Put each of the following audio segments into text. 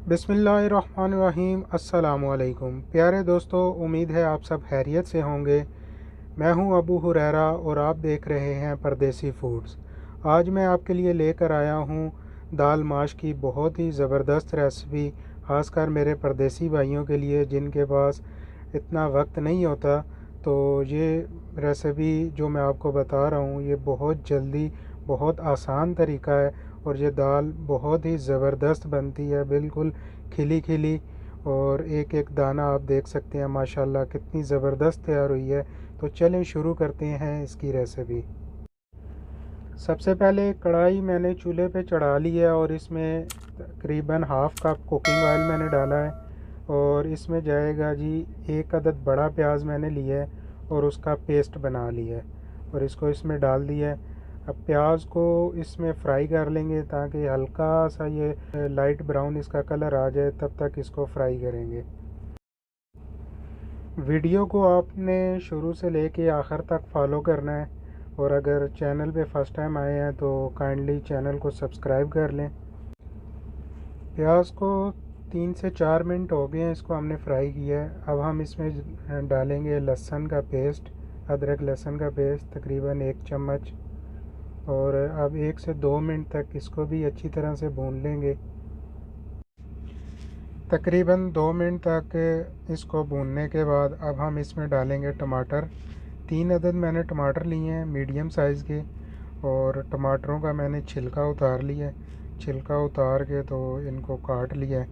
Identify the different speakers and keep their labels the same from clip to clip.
Speaker 1: बिस्मिल्लाहिर्रहमानिर्रहीम। अस्सलामुअलैकुम प्यारे दोस्तों, उम्मीद है आप सब खैरियत से होंगे। मैं हूं अबू हुरैरा और आप देख रहे हैं परदेसी फूड्स। आज मैं आपके लिए लेकर आया हूं दाल माश की बहुत ही ज़बरदस्त रेसिपी, ख़ासकर मेरे परदेसी भाइयों के लिए जिनके पास इतना वक्त नहीं होता। तो ये रेसिपी जो मैं आपको बता रहा हूँ ये बहुत जल्दी, बहुत आसान तरीका है और ये दाल बहुत ही ज़बरदस्त बनती है, बिल्कुल खिली खिली। और एक एक दाना आप देख सकते हैं माशाल्लाह कितनी ज़बरदस्त तैयार हुई है। तो चलें शुरू करते हैं इसकी रेसिपी। सबसे पहले कढ़ाई मैंने चूल्हे पे चढ़ा ली है और इसमें तकरीबन हाफ़ कप कुकिंग ऑयल मैंने डाला है और इसमें जाएगा जी एक अदद बड़ा प्याज मैंने लिया है और उसका पेस्ट बना लिया है और इसको इसमें डाल दिया है। अब प्याज को इसमें फ्राई कर लेंगे ताकि हल्का सा ये लाइट ब्राउन इसका कलर आ जाए, तब तक इसको फ्राई करेंगे। वीडियो को आपने शुरू से लेके आखिर तक फॉलो करना है और अगर चैनल पे फर्स्ट टाइम आए हैं तो काइंडली चैनल को सब्सक्राइब कर लें। प्याज को 3 से 4 मिनट हो गए हैं, इसको हमने फ्राई किया है। अब हम इसमें डालेंगे लहसुन का पेस्ट, अदरक लहसुन का पेस्ट तकरीबन 1 चम्मच। और अब 1 से 2 मिनट तक इसको भी अच्छी तरह से भून लेंगे। तकरीबन 2 मिनट तक इसको भूनने के बाद अब हम इसमें डालेंगे टमाटर। 3 अदद मैंने टमाटर लिए हैं मीडियम साइज़ के और टमाटरों का मैंने छिलका उतार लिया है। छिलका उतार के तो इनको काट लिया है।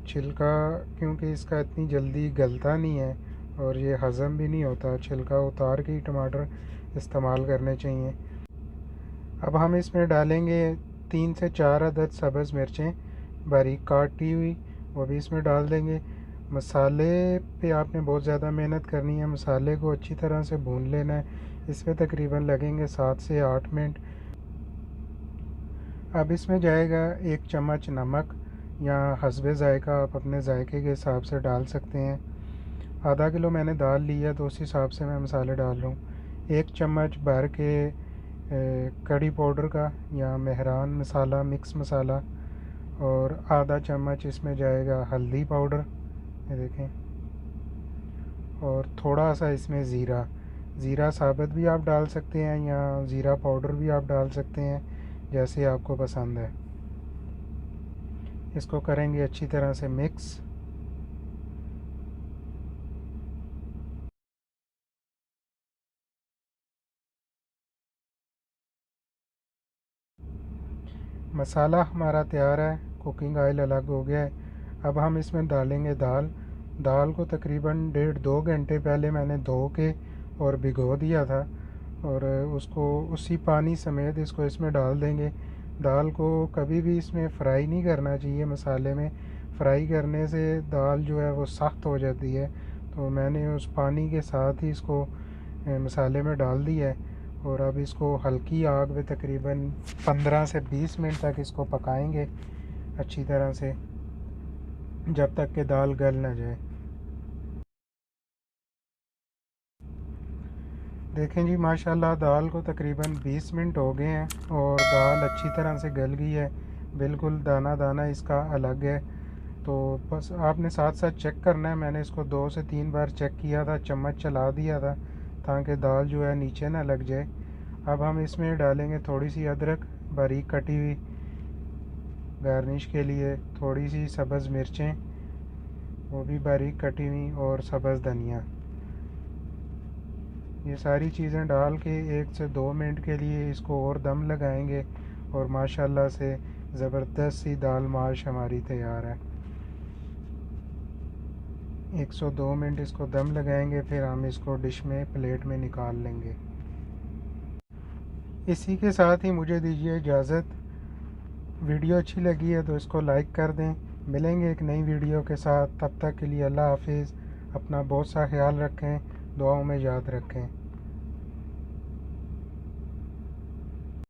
Speaker 1: छिलका क्योंकि इसका इतनी जल्दी गलता नहीं है और ये हज़म भी नहीं होता, छिलका उतार के ही टमाटर इस्तेमाल करने चाहिए। अब हम इसमें डालेंगे 3 से 4 अदद सब्ज़ मिर्चें बारीक काटी हुई, वो भी इसमें डाल देंगे। मसाले पे आपने बहुत ज़्यादा मेहनत करनी है, मसाले को अच्छी तरह से भून लेना है। इसमें तकरीबन लगेंगे 7 से 8 मिनट। अब इसमें जाएगा 1 चम्मच नमक या हस्बे ज़ायका, आप अपने ज़ायके के हिसाब से डाल सकते हैं। आधा किलो मैंने दाल ली है तो उस हिसाब से मैं मसाले डाल रहा हूँ। 1 चम्मच भर के कड़ी पाउडर का या मेहरान मसाला, मिक्स मसाला, और आधा चम्मच इसमें जाएगा हल्दी पाउडर, ये देखें। और थोड़ा सा इसमें ज़ीरा, ज़ीरा साबुत भी आप डाल सकते हैं या ज़ीरा पाउडर भी आप डाल सकते हैं, जैसे आपको पसंद है। इसको करेंगे अच्छी तरह से मिक्स। मसाला हमारा तैयार है, कुकिंग ऑयल अलग हो गया है। अब हम इसमें डालेंगे दाल। दाल को तकरीबन 1.5-2 घंटे पहले मैंने धो के और भिगो दिया था और उसको उसी पानी समेत इसको इसमें डाल देंगे। दाल को कभी भी इसमें फ्राई नहीं करना चाहिए मसाले में, फ्राई करने से दाल जो है वो सख्त हो जाती है। तो मैंने उस पानी के साथ ही इसको मसाले में डाल दिया है और अब इसको हल्की आग पे तकरीबन 15 से 20 मिनट तक इसको पकाएंगे अच्छी तरह से, जब तक कि दाल गल ना जाए। देखें जी माशाल्लाह दाल को तकरीबन 20 मिनट हो गए हैं और दाल अच्छी तरह से गल गई है, बिल्कुल दाना दाना इसका अलग है। तो बस आपने साथ साथ चेक करना है। मैंने इसको 2 से 3 बार चेक किया था, चम्मच चला दिया था ताकि दाल जो है नीचे ना लग जाए। अब हम इसमें डालेंगे थोड़ी सी अदरक बारीक कटी हुई, गार्निश के लिए थोड़ी सी सब्ज़ मिर्चें वो भी बारीक कटी हुई और सब्ज़ धनिया। ये सारी चीज़ें डाल के 1 से 2 मिनट के लिए इसको और दम लगाएंगे और माशाल्लाह से ज़बरदस्त सी दाल माश हमारी तैयार है। 1 से 2 मिनट इसको दम लगाएंगे, फिर हम इसको डिश में प्लेट में निकाल लेंगे। इसी के साथ ही मुझे दीजिए इजाज़त। वीडियो अच्छी लगी है तो इसको लाइक कर दें। मिलेंगे एक नई वीडियो के साथ, तब तक के लिए अल्लाह हाफिज़। अपना बहुत सा ख्याल रखें, दुआओं में याद रखें।